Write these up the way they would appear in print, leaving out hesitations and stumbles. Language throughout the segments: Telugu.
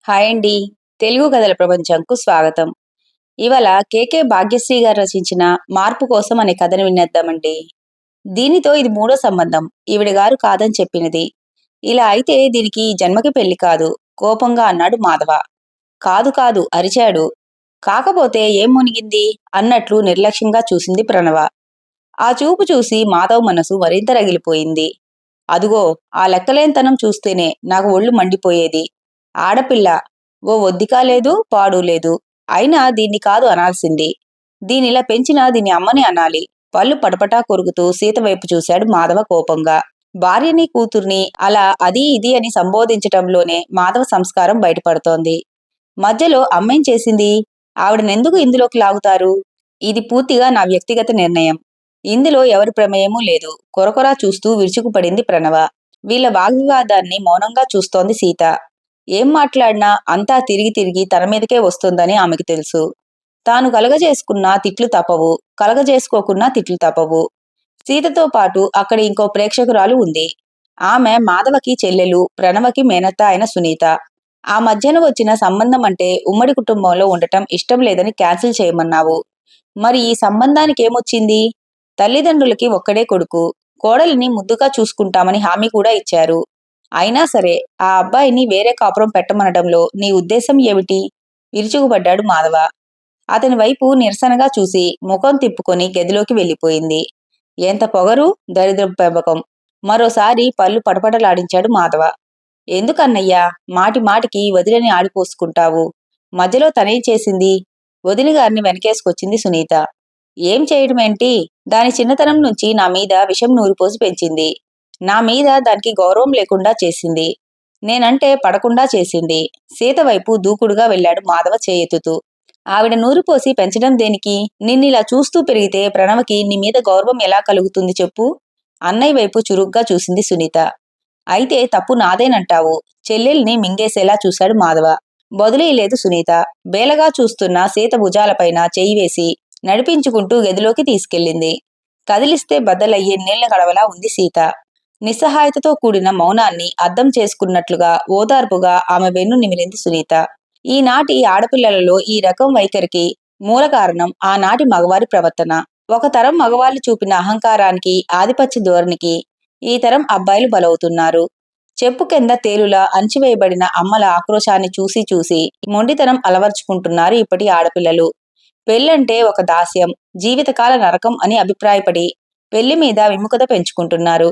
హాయ్ అండి. తెలుగు కథల ప్రపంచంకు స్వాగతం. ఇవాళ కేకే భాగ్యశ్రీ గారు రచించిన 'మార్పు కోసం' అనే కథను వినేద్దామండి. దీనితో ఇది మూడో సంబంధం. ఈవిడ గారు కాదని చెప్పినది. ఇలా అయితే దీనికి ఈ జన్మకి పెళ్లి కాదు కోపంగా అన్నాడు మాధవ. కాదు కాదు అరిచాడు. కాకపోతే ఏం మునిగింది అన్నట్లు నిర్లక్ష్యంగా చూసింది ప్రణవ. ఆ చూపు చూసి మాధవ్ మనసు మరింత రగిలిపోయింది. అదుగో ఆ లెక్కలేనితనం చూస్తేనే నాకు ఒళ్ళు మండిపోయేది. ఆడపిల్ల. ఓ ఒద్దికా లేదు పాడు లేదు. అయినా దీన్ని కాదు అనాల్సింది. దీనిలా పెంచినా దీని అమ్మని అనాలి. పళ్ళు పటపటా కొరుకుతూ సీత వైపు చూశాడు మాధవ కోపంగా. భార్యని కూతుర్ని అలా అది ఇది అని సంబోధించటంలోనే మాధవ సంస్కారం బయటపడుతోంది. మధ్యలో అమ్మేం చేసింది? ఆవిడనెందుకు ఇందులోకి లాగుతారు? ఇది పూర్తిగా నా వ్యక్తిగత నిర్ణయం. ఇందులో ఎవరి ప్రమేయమూ లేదు. కొరకొరా చూస్తూ విరుచుకుపడింది ప్రణవ. వీళ్ళ వాగ్వివాదాన్ని మౌనంగా చూస్తోంది సీత. ఏం మాట్లాడినా అంతా తిరిగి తిరిగి తన మీదకే వస్తుందని ఆమెకి తెలుసు. తాను కలగజేసుకున్నా తిట్లు తప్పవు, కలగజేసుకోకున్నా తిట్లు తప్పవు. సీతతో పాటు అక్కడ ఇంకో ప్రేక్షకురాలు ఉంది. ఆమె మాధవకి చెల్లెలు, ప్రణవకి మేనత్త అయిన సునీత. ఆ మధ్యన వచ్చిన సంబంధం అంటే ఉమ్మడి కుటుంబంలో ఉండటం ఇష్టం లేదని క్యాన్సిల్ చేయమన్నావు. మరి ఈ సంబంధానికి ఏమొచ్చింది? తల్లిదండ్రులకి ఒక్కడే కొడుకు. కోడలిని ముద్దుగా చూసుకుంటామని హామీ కూడా ఇచ్చారు. అయినా సరే ఆ అబ్బాయిని వేరే కాపురం పెట్టమనడంలో నీ ఉద్దేశం ఏమిటి? విరుచుకుపడ్డాడు మాధవ. అతని వైపు నిరసనగా చూసి ముఖం తిప్పుకొని గదిలోకి వెళ్ళిపోయింది. ఎంత పొగరు, దరిద్రపు పెంపకం. మరోసారి పళ్ళు పటపటలాడించాడు మాధవ. ఎందుకన్నయ్యా మాటి మాటికి వదిలని ఆడిపోసుకుంటావు? మధ్యలో తనేం చేసింది? వదిన గారిని వెనకేసుకొచ్చింది సునీత. ఏం చేయటమేంటి? దాని చిన్నతనం నుంచి నా మీద విషం నూరిపోసి పెంచింది. నా మీద దానికి గౌరవం లేకుండా చేసింది. నేనంటే పడకుండా చేసింది. సీత వైపు దూకుడుగా వెళ్ళాడు మాధవ చేయెత్తుతూ. ఆవిడ నూరిపోసి పెంచడం దేనికి? నిన్నిలా చూస్తూ పెరిగితే ప్రణవకి నీ మీద గౌరవం ఎలా కలుగుతుంది చెప్పు? అన్నయ్య వైపు చురుగ్గా చూసింది సునీత. అయితే తప్పు నాదేనంటావు? చెల్లెల్ని మింగేసేలా చూశాడు మాధవ. బదులేయలేదు సునీత. బేలగా చూస్తున్న సీత భుజాలపైన చెయ్యి వేసి నడిపించుకుంటూ గదిలోకి తీసుకెళ్ళింది. కదిలిస్తే బద్దలయ్యే నీళ్ల కడవలా ఉంది సీత. నిస్సహాయతతో కూడిన మౌనాన్ని అర్థం చేసుకున్నట్లుగా ఓదార్పుగా ఆమె వెన్ను నిమిరింది సునీత. ఈనాటి ఆడపిల్లలలో ఈ రకం వైఖరికి మూల కారణం ఆనాటి మగవారి ప్రవర్తన. ఒక తరం మగవాళ్ళు చూపిన అహంకారానికి, ఆధిపత్య ధోరణికి ఈ తరం అబ్బాయిలు బలవుతున్నారు. చెప్పు కింద తేలులా అణచివేయబడిన అమ్మల ఆక్రోశాన్ని చూసి చూసి మొండితనం అలవర్చుకుంటున్నారు ఇప్పటి ఆడపిల్లలు. పెళ్ళంటే ఒక దాస్యం, జీవితకాల నరకం అని అభిప్రాయపడి పెళ్లి మీద విముఖత పెంచుకుంటున్నారు.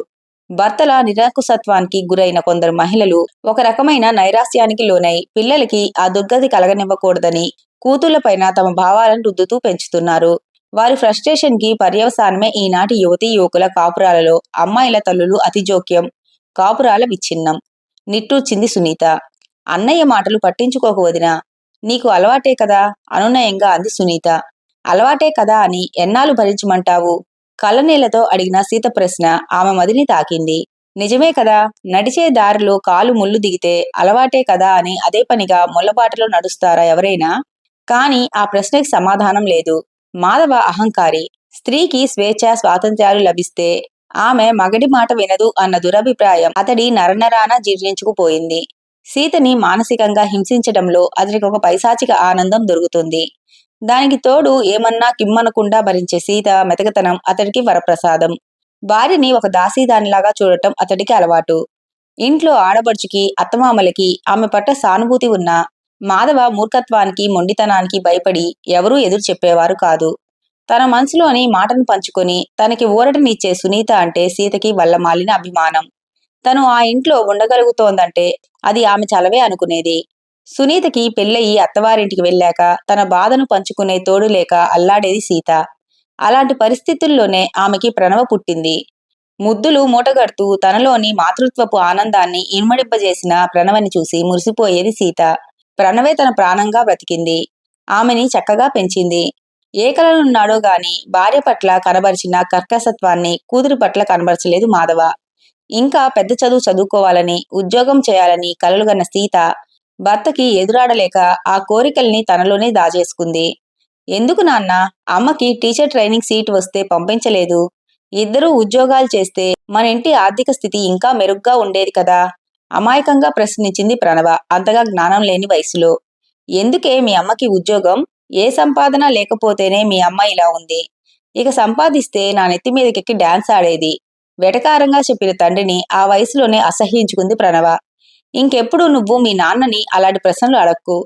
భర్తల నిరంకుశత్వానికి గురైన కొందరు మహిళలు ఒక రకమైన నైరాస్యానికి లోనై పిల్లలకి ఆ దుర్గతి కలగనివ్వకూడదని కూతుళ్లపైన తమ భావాలను రుద్దుతూ పెంచుతున్నారు. వారి ఫ్రస్ట్రేషన్ కి పర్యవసానమే ఈనాటి యువతీ యువకుల కాపురాలలో అమ్మాయిల తల్లులు అతి జోక్యం, కాపురాల విచ్ఛిన్నం. నిట్టూర్చింది సునీత. అన్నయ్య మాటలు పట్టించుకోకు వదినా. నీకు అలవాటే కదా అనునయంగా అంది సునీత. అలవాటే కదా అని ఎన్నాళ్ళు భరించమంటావు? కళ్ళనీళ్లతో అడిగిన సీత ప్రశ్న ఆమె మదిని తాకింది. నిజమే కదా, నడిచే దారిలో కాలు ముళ్ళు దిగితే అలవాటే కదా అని అదే పనిగా ముళ్ళబాటలో నడుస్తారా ఎవరైనా? కాని ఆ ప్రశ్నకి సమాధానం లేదు. మాధవ అహంకారి. స్త్రీకి స్వేచ్ఛ స్వాతంత్ర్యాలు లభిస్తే ఆమె మగడి మాట వినదు అన్న దురభిప్రాయం అతడి నరనరాన జీర్ణించుకుపోయింది. సీతని మానసికంగా హింసించడంలో అతనికి ఒక పైశాచిక ఆనందం దొరుకుతుంది. దానికి తోడు ఏమన్నా కిమ్మనకుండా భరించే సీత మెతకతనం అతడికి వరప్రసాదం. భార్యని ఒక దాసీదానిలాగా చూడటం అతడికి అలవాటు. ఇంట్లో ఆడబడుచుకి, అత్తమామలకి ఆమె పట్ల సానుభూతి ఉన్నా మాధవ మూర్ఖత్వానికి, మొండితనానికి భయపడి ఎవరూ ఎదురు చెప్పేవారు కాదు. తన మనసులోని మాటను పంచుకొని తనకి ఊరటనిచ్చే సునీత అంటే సీతకి వల్లమాలిన అభిమానం. తను ఆ ఇంట్లో ఉండగలుగుతోందంటే అది ఆమె చలవే అనుకునేది. సునీతకి పెళ్ళయి అత్తవారింటికి వెళ్ళాక తన బాధను పంచుకునే తోడు లేక అల్లాడేది సీత. అలాంటి పరిస్థితుల్లోనే ఆమెకి ప్రణవ పుట్టింది. ముద్దులు మూటగడుతూ తనలోని మాతృత్వపు ఆనందాన్ని ఇనుమడింపజేసిన ప్రణవని చూసి మురిసిపోయేది సీత. ప్రణవే తన ప్రాణంగా బ్రతికింది. ఆమెని చక్కగా పెంచింది. ఏ కలనున్నాడో గాని భార్య పట్ల కనబరిచిన కర్కశత్వాన్ని కూతురి పట్ల కనబరచలేదు మాధవ. ఇంకా పెద్ద చదువు చదువుకోవాలని, ఉద్యోగం చేయాలని కలలుగన్న సీత భర్తకి ఎదురాడలేక ఆ కోరికల్ని తనలోనే దాచేసుకుంది. ఎందుకు నాన్న అమ్మకి టీచర్ ట్రైనింగ్ సీట్ వస్తే పంపించలేదు? ఇద్దరూ ఉద్యోగాలు చేస్తే మన ఇంటి ఆర్థిక స్థితి ఇంకా మెరుగ్గా ఉండేది కదా అమాయకంగా ప్రశ్నించింది ప్రణవ అంతగా జ్ఞానం లేని వయసులో. ఎందుకే మీ అమ్మకి ఉద్యోగం? ఏ సంపాదన లేకపోతేనే మీ అమ్మ ఇలా ఉంది. ఇక సంపాదిస్తే నా నెత్తి మీదకెక్కి డాన్స్ ఆడేది. వెటకారంగా చెప్పిన తండ్రిని ఆ వయసులోనే అసహ్యించుకుంది ప్రణవ. ఇంకెప్పుడు నువ్వు మీ నాన్నని అలాంటి ప్రశ్నలు అడక్కు.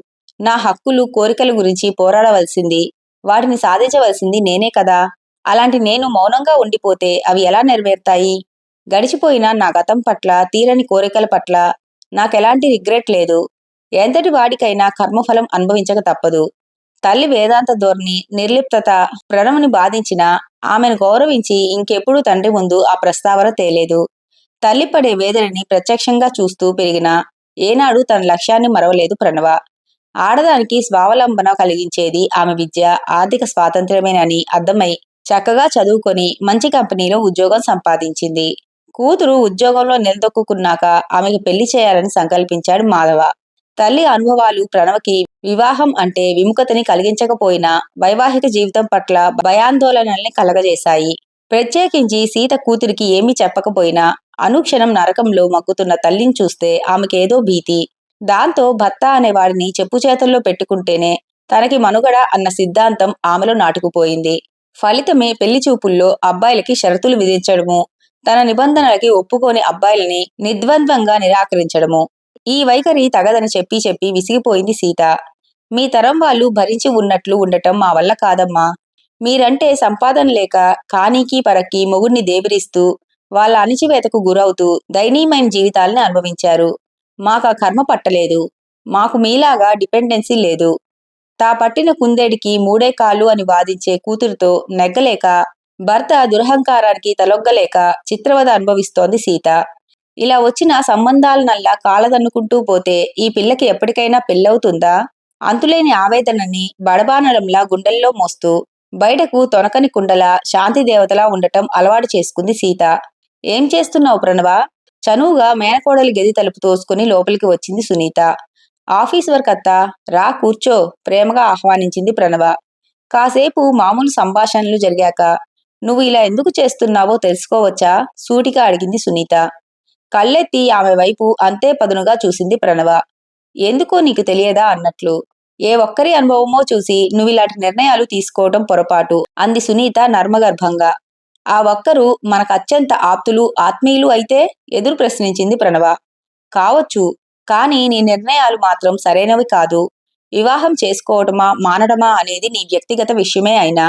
నా హక్కులు, కోరికల గురించి పోరాడవలసింది, వాటిని సాధించవలసింది నేనే కదా. అలాంటి నేను మౌనంగా ఉండిపోతే అవి ఎలా నెరవేరుతాయి? గడిచిపోయిన నా గతం పట్ల, తీరని కోరికల పట్ల నాకెలాంటి రిగ్రెట్ లేదు. ఎంతటి వాడికైనా కర్మఫలం అనుభవించక తప్పదు. తల్లి వేదాంత ధోరణి, నిర్లిప్తత ప్రణవుని బాధించినా ఆమెను గౌరవించి ఇంకెప్పుడూ తండ్రి ముందు ఆ ప్రస్తావన తేలేదు. తల్లి పడే వేదనని ప్రత్యక్షంగా చూస్తూ పెరిగినా ఏనాడు తన లక్ష్యాన్ని మరవలేదు ప్రణవ. ఆడదానికి స్వావలంబన కలిగించేది ఆమె విద్య, ఆర్థిక స్వాతంత్ర్యమేనని అర్థమై చక్కగా చదువుకొని మంచి కంపెనీలో ఉద్యోగం సంపాదించింది. కూతురు ఉద్యోగంలో నిలదొక్కున్నాక ఆమెకు పెళ్లి చేయాలని సంకల్పించాడు మాధవ. తల్లి అనుభవాలు ప్రణవకి వివాహం అంటే విముఖతని కలిగించకపోయినా వైవాహిక జీవితం పట్ల భయాందోళనల్ని కలగజేశాయి. ప్రత్యేకించి సీత కూతురికి ఏమీ చెప్పకపోయినా అనుక్షణం నరకంలో మగ్గుతున్న తల్లిని చూస్తే ఆమెకేదో భీతి. దాంతో భర్త అనేవాడిని చెప్పుచేతల్లో పెట్టుకుంటేనే తనకి మనుగడ అన్న సిద్ధాంతం ఆమెలో నాటుకుపోయింది. ఫలితమే పెళ్లి చూపుల్లో అబ్బాయిలకి షరతులు విధించడము, తన నిబంధనలకి ఒప్పుకోని అబ్బాయిలని నిర్ద్వంద్వంగా నిరాకరించడము. ఈ వైఖరి తగదని చెప్పి చెప్పి విసిగిపోయింది సీత. మీ తరం వాళ్ళు భరించి ఉన్నట్లు ఉండటం మా వల్ల కాదమ్మా. మీరంటే సంపాదన లేక కానీకి పరక్కి మొగుడిని దేబిరిస్తూ వాళ్ళ అణిచివేతకు గురవుతూ దయనీయమైన జీవితాలని అనుభవించారు. మాకా కర్మ పట్టలేదు. మాకు మీలాగా డిపెండెన్సీ లేదు. తా పట్టిన కుందేడికి మూడే కాళ్ళు అని వాదించే కూతురుతో నెగ్గలేక, భర్త దురహంకారానికి తలొగ్గలేక చిత్రవద అనుభవిస్తోంది సీత. ఇలా వచ్చిన సంబంధాలనల్లా కాలదన్నుకుంటూ పోతే ఈ పిల్లకి ఎప్పటికైనా పెళ్ళవుతుందా? అంతులేని ఆవేదనని బడబానడంలా గుండెల్లో మోస్తూ బయటకు తొనకని కుండలా శాంతిదేవతలా ఉండటం అలవాటు చేసుకుంది సీత. ఏం చేస్తున్నావు ప్రణవ? చనువుగా మేనకోడలి గది తలుపు తోసుకుని లోపలికి వచ్చింది సునీత. ఆఫీస్ వర్క్ అత్తా, రా కూర్చో, ప్రేమగా ఆహ్వానించింది ప్రణవ. కాసేపు మామూలు సంభాషణలు జరిగాక నువ్వు ఇలా ఎందుకు చేస్తున్నావో తెలుసుకోవచ్చా? సూటిగా అడిగింది సునీత. కళ్ళెత్తి ఆమె వైపు అంతే పదునుగా చూసింది ప్రణవ. ఎందుకో నీకు తెలియదా అన్నట్లు. ఏ ఒక్కరి అనుభవమో చూసి నువ్విలాంటి నిర్ణయాలు తీసుకోవటం పొరపాటు అంది సునీత నర్మగర్భంగా. ఆ ఒక్కరు మనకు అత్యంత ఆప్తులు, ఆత్మీయులు అయితే? ఎదురు ప్రశ్నించింది ప్రణవ. కావచ్చు, కానీ నీ నిర్ణయాలు మాత్రం సరైనవి కాదు. వివాహం చేసుకోవటమా మానడమా అనేది నీ వ్యక్తిగత విషయమే అయినా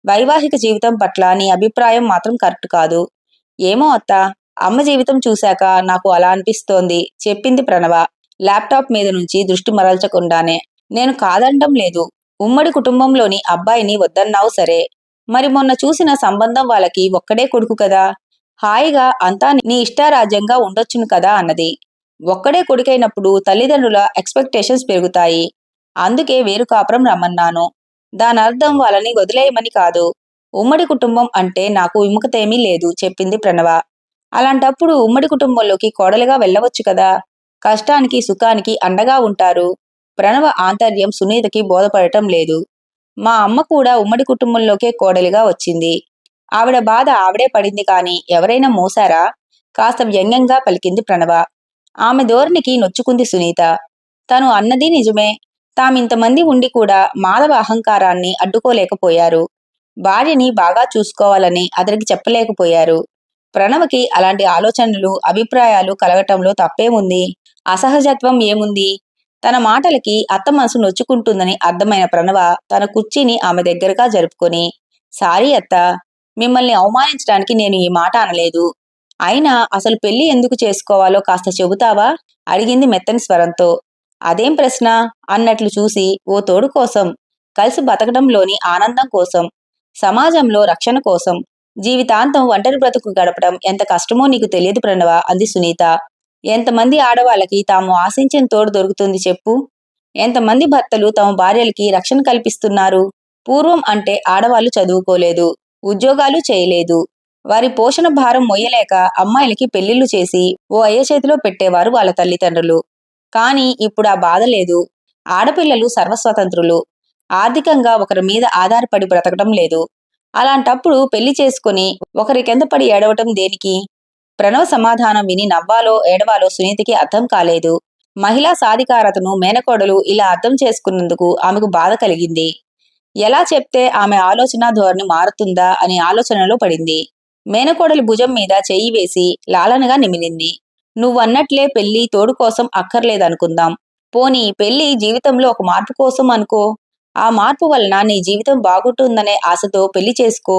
వైవాహిక జీవితం పట్ల నీ అభిప్రాయం మాత్రం కరెక్ట్ కాదు. ఏమో అత్తా, అమ్మ జీవితం చూశాక నాకు అలా అనిపిస్తోంది చెప్పింది ప్రణవ ల్యాప్టాప్ మీద నుంచి దృష్టి మరల్చకుండానే. నేను కాదనడం లేదు. ఉమ్మడి కుటుంబంలోని అబ్బాయిని వద్దన్నావు సరే, మరి మొన్న చూసిన సంబంధం వాళ్ళకి ఒక్కడే కొడుకు కదా. హాయిగా అంతా నీ ఇష్టారాజ్యంగా ఉండొచ్చును కదా అన్నది. ఒక్కడే కొడుకైనప్పుడు తల్లిదండ్రుల ఎక్స్పెక్టేషన్స్ పెరుగుతాయి. అందుకే వేరు కాపురం రమ్మన్నాను. దానర్థం వాళ్ళని వదిలేయమని కాదు. ఉమ్మడి కుటుంబం అంటే నాకు విముఖతేమీ లేదు చెప్పింది ప్రణవ. అలాంటప్పుడు ఉమ్మడి కుటుంబంలోకి కోడలిగా వెళ్ళవచ్చు కదా. కష్టానికి సుఖానికి అండగా ఉంటారు. ప్రణవ ఆంతర్యం సునీతకి బోధపడటం లేదు. మా అమ్మ కూడా ఉమ్మడి కుటుంబంలోకే కోడలిగా వచ్చింది. ఆవిడ బాధ ఆవిడే పడింది కాని ఎవరైనా మోసారా? కాస్త వ్యంగ్యంగా పలికింది ప్రణవ. ఆమె ధోరణికి నొచ్చుకుంది సునీత. తను అన్నది నిజమే. తామింతమంది ఉండి కూడా మాధవ అహంకారాన్ని అడ్డుకోలేకపోయారు. భార్యని బాగా చూసుకోవాలని అతనికి చెప్పలేకపోయారు. ప్రణవకి అలాంటి ఆలోచనలు, అభిప్రాయాలు కలగటంలో తప్పేముంది? అసహజత్వం ఏముంది? తన మాటలకి అత్త మనసు నొచ్చుకుంటుందని అర్థమైన ప్రణవ తన కుర్చీని ఆమె దగ్గరగా జరుపుకొని, సారీ అత్త, మిమ్మల్ని అవమానించడానికి నేను ఈ మాట అనలేదు. అయినా అసలు పెళ్లి ఎందుకు చేసుకోవాలో కాస్త చెబుతావా? అడిగింది మెత్తని స్వరంతో. అదేం ప్రశ్న అన్నట్లు చూసి, ఓ తోడు కోసం, కలిసి బతకడంలోని ఆనందం కోసం, సమాజంలో రక్షణ కోసం. జీవితాంతం ఒంటరి బ్రతుకు గడపడం ఎంత కష్టమో నీకు తెలియదు ప్రణవ అంది సునీత. ఎంతమంది ఆడవాళ్ళకి తాము ఆశించిన తోడు దొరుకుతుంది చెప్పు? ఎంతమంది భర్తలు తమ భార్యలకి రక్షణ కల్పిస్తున్నారు? పూర్వం అంటే ఆడవాళ్లు చదువుకోలేదు, ఉద్యోగాలు చేయలేదు. వారి పోషణ భారం మొయ్యలేక అమ్మాయిలకి పెళ్లిళ్లు చేసి ఓ అయ్య చేతిలో పెట్టేవారు వాళ్ళ తల్లిదండ్రులు. కానీ ఇప్పుడు ఆ బాధ లేదు. ఆడపిల్లలు సర్వస్వతంత్రులు. ఆర్థికంగా ఒకరి మీద ఆధారపడి బ్రతకడం లేదు. అలాంటప్పుడు పెళ్లి చేసుకుని ఒకరి కింద పడి ఏడవటం దేనికి? ప్రణవ్ సమాధానం విని నవ్వాలో ఏడవాలో సునీతకి అర్థం కాలేదు. మహిళా సాధికారతను మేనకోడలు ఇలా అర్థం చేసుకున్నందుకు ఆమెకు బాధ కలిగింది. ఎలా చెప్తే ఆమె ఆలోచన ధోరణి మారుతుందా అని ఆలోచనలో పడింది. మేనకోడలి భుజం మీద చెయ్యి వేసి లాలనగా నిమిలింది. నువ్వన్నట్లే పెళ్లి తోడు కోసం అక్కర్లేదనుకుందాం. పోనీ పెళ్లి జీవితంలో ఒక మార్పు కోసం అనుకో. ఆ మార్పు వలన నీ జీవితం బాగుంటుందనే ఆశతో పెళ్లి చేసుకో.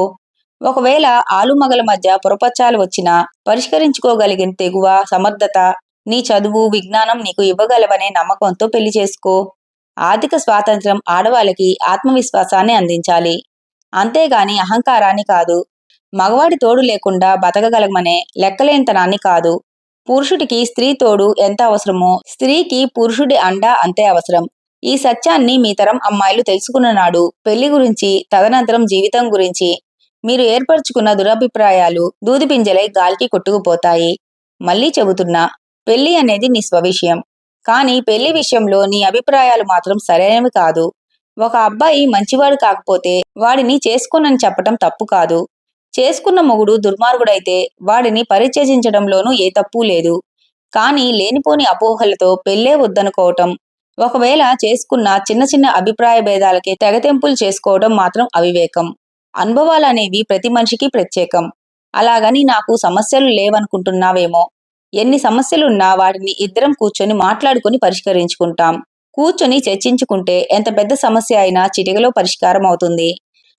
ఒకవేళ ఆలుమగల మధ్య పొరపచ్చాలు వచ్చినా పరిష్కరించుకోగలిగిన తెగువ, సమర్థత, నీ చదువు, విజ్ఞానం నీకు ఇవ్వగలవనే నమ్మకంతో పెళ్లి చేసుకో. ఆర్థిక స్వాతంత్ర్యం ఆడవాళ్ళకి ఆత్మవిశ్వాసాన్ని అందించాలి. అంతేగాని అహంకారాన్ని కాదు. మగవాడి తోడు లేకుండా బతకగలమనే లెక్కలేనితనాన్ని కాదు. పురుషుడికి స్త్రీ తోడు ఎంత అవసరమో స్త్రీకి పురుషుడి అండ అంతే అవసరం. ఈ సత్యాన్ని మీ తరం అమ్మాయిలు తెలుసుకున్న నాడు పెళ్లి గురించి, తదనంతరం జీవితం గురించి మీరు ఏర్పరచుకున్న దురభిప్రాయాలు దూదిపింజలై గాలికి కొట్టుకుపోతాయి. మళ్ళీ చెబుతున్నా, పెళ్లి అనేది నీ స్వవిషయం. కానీ పెళ్లి విషయంలో నీ అభిప్రాయాలు మాత్రం సరైనవి కాదు. ఒక అబ్బాయి మంచివాడు కాకపోతే వాడిని చేసుకోనని చెప్పటం తప్పు కాదు. చేసుకున్న మొగుడు దుర్మార్గుడైతే వాడిని పరిత్యజించడంలోనూ ఏ తప్పు లేదు. కానీ లేనిపోని అపోహలతో పెళ్ళే వద్దనుకోవటం, ఒకవేళ చేసుకున్న చిన్న చిన్న అభిప్రాయ భేదాలకే తెగతెంపులు చేసుకోవడం మాత్రం అవివేకం. అనుభవాలనేవి ప్రతి మనిషికి ప్రత్యేకం. అలాగని నాకు సమస్యలు లేవనుకుంటున్నావేమో. ఎన్ని సమస్యలున్నా వాటిని ఇద్దరం కూర్చొని మాట్లాడుకొని పరిష్కరించుకుంటాం. కూర్చొని చర్చించుకుంటే ఎంత పెద్ద సమస్య అయినా చిటికలో పరిష్కారం అవుతుంది.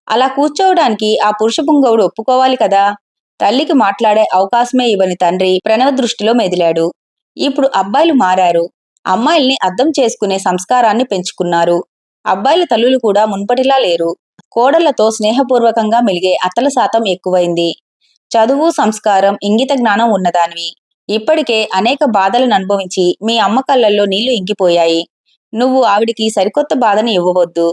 అలా కూర్చోవడానికి ఆ పురుష పుంగవుడు ఒప్పుకోవాలి కదా. తల్లికి మాట్లాడే అవకాశమే ఇవ్వని తండ్రి ప్రణవ్ దృష్టిలో మెదిలాడు. ఇప్పుడు అబ్బాయిలు మారారు. అమ్మాయిల్ని అర్థం చేసుకునే సంస్కారాన్ని పెంచుకున్నారు. అబ్బాయిల తల్లులు కూడా మున్పటిలా లేరు. కోడళ్లతో స్నేహపూర్వకంగా మెలిగే అత్తల శాతం ఎక్కువైంది. చదువు, సంస్కారం, ఇంగిత జ్ఞానం ఉన్నదానివి. ఇప్పటికే అనేక బాధలను అనుభవించి మీ అమ్మ కళ్ళల్లో నీళ్లు ఇంకిపోయాయి. నువ్వు ఆవిడికి సరికొత్త బాధని ఇవ్వవద్దు.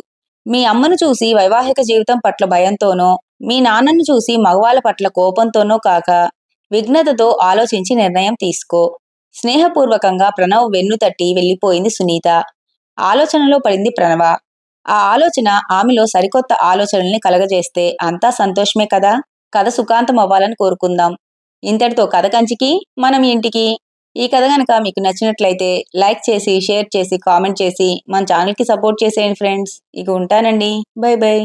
మీ అమ్మను చూసి వైవాహిక జీవితం పట్ల భయంతోనో, మీ నాన్నను చూసి మగవాళ్ళ పట్ల కోపంతోనో కాక విఘ్నతతో ఆలోచించి నిర్ణయం తీసుకో. స్నేహపూర్వకంగా ప్రణవ్ వెన్ను తట్టి వెళ్ళిపోయింది సునీత. ఆలోచనలో పడింది ప్రణవ. ఆ ఆలోచన ఆమెలో సరికొత్త ఆలోచనల్ని కలగజేస్తే అంతా సంతోషమే కదా. కథ సుఖాంతం అవ్వాలని కోరుకుందాం. ఇంతటితో కథ కంచికి మనం ఇంటికి. ఈ కథ గనక మీకు నచ్చినట్లయితే లైక్ చేసి, షేర్ చేసి, కామెంట్ చేసి మన ఛానల్కి సపోర్ట్ చేసేయండి ఫ్రెండ్స్. ఇక ఉంటానండి. By by.